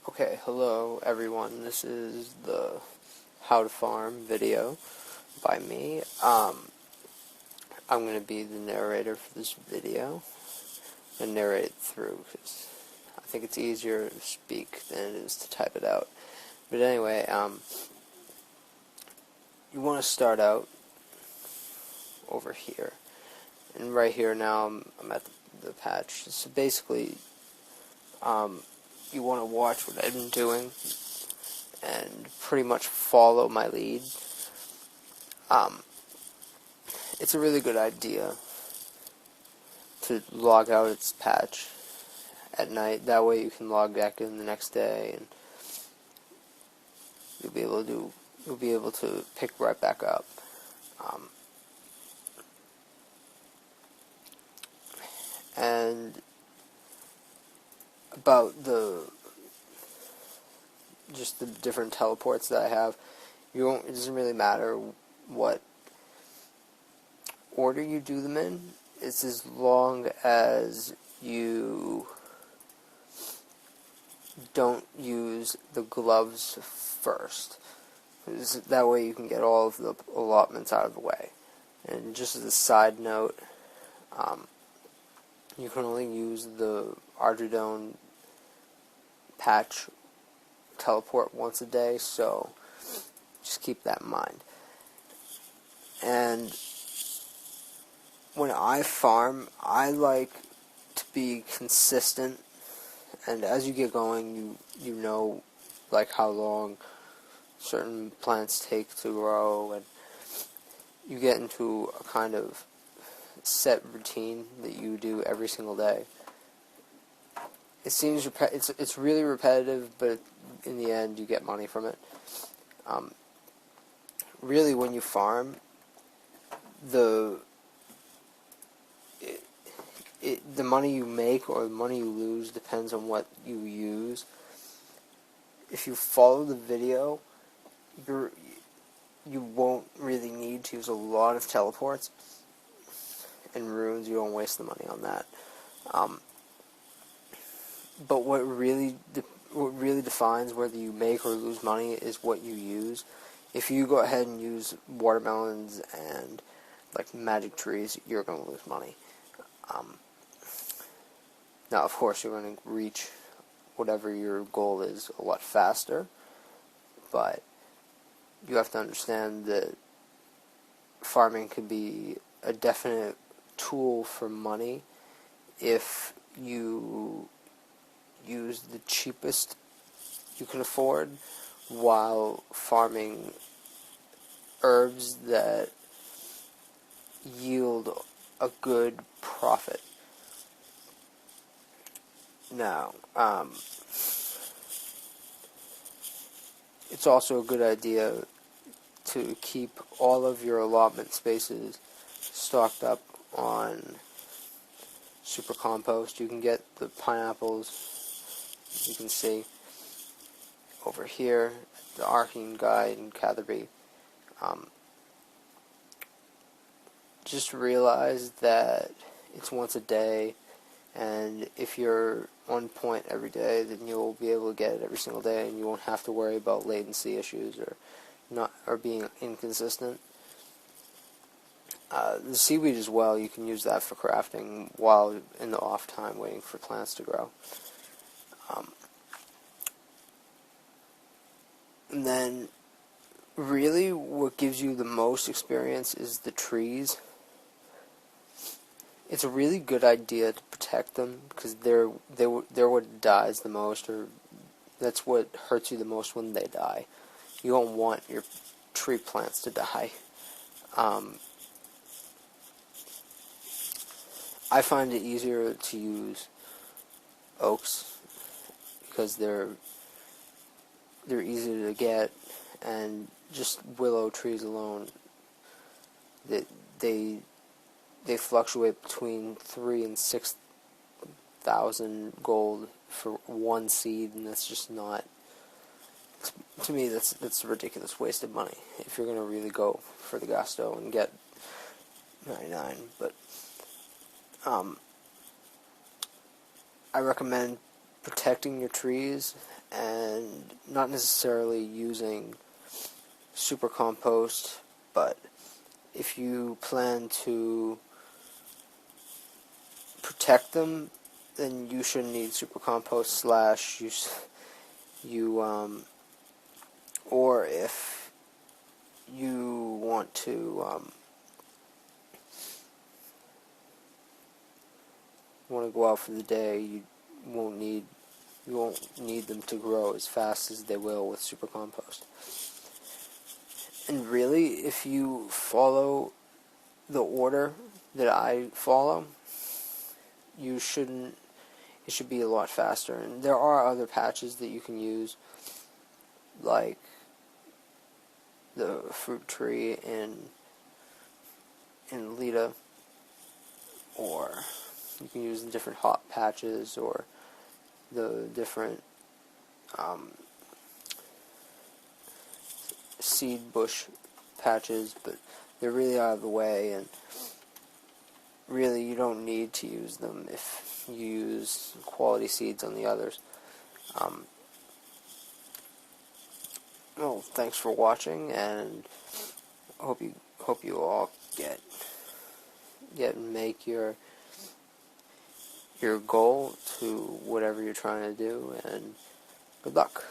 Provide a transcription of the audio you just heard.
Okay, hello everyone. This is the How to Farm video by me. I'm going to be the narrator for this video and narrate it through because I think it's easier to speak than it is to type it out. But anyway, you want to start out over here. And right here now I'm at the patch. So basically, you want to watch what I've been doing and pretty much follow my lead. It's a really good idea to log out its patch at night. That way you can log back in the next day and you'll be able to pick right back up. And about just the different teleports that I have, it doesn't really matter what order you do them in. It's as long as you don't use the gloves first. That way you can get all of the allotments out of the way. And just as a side note, you can only use the Argidone patch teleport once a day, so just keep that in mind. And when I farm, I like to be consistent, and as you get going, you know like how long certain plants take to grow, and you get into a kind of set routine that you do every single day. It seems it's really repetitive, but in the end you get money from it. Really, when you farm, the money you make or the money you lose depends on what you use. If you follow the video, you won't really need to use a lot of teleports and runes. You don't waste the money on that. But what really defines whether you make or lose money is what you use. If you go ahead and use watermelons and like magic trees, you're going to lose money. Now, of course, you're going to reach whatever your goal is a lot faster, but you have to understand that farming can be a definite tool for money if you use the cheapest you can afford while farming herbs that yield a good profit. Now, it's also a good idea to keep all of your allotment spaces stocked up on super compost. You can get the pineapples, you can see over here, the Arcane Guide in Catherby. Just realize that it's once a day, and if you're on point every day, then you'll be able to get it every single day, and you won't have to worry about latency issues or being inconsistent. The seaweed as well, you can use that for crafting while in the off time waiting for plants to grow. And then really what gives you the most experience is the trees. It's a really good idea to protect them because they're what dies the most, or that's what hurts you the most when they die. You don't want your tree plants to die. I find it easier to use oaks because they're easy to get, and just willow trees alone, they fluctuate between 3,000 and 6,000 gold for one seed, and that's just not. To me, that's a ridiculous waste of money if you're gonna really go for the gusto and get 99. But I recommend protecting your trees and not necessarily using super compost, but if you plan to protect them, then you shouldn't need super compost slash or if you want to go out for the day, you won't need them to grow as fast as they will with super compost. And really, if you follow the order that I follow, it should be a lot faster. And there are other patches that you can use, like the fruit tree in Lita, or you can use the different hop patches, or the different seed bush patches, but they're really out of the way, and really you don't need to use them if you use quality seeds on the others. Well, thanks for watching, and hope you all make your goal to whatever you're trying to do, and good luck.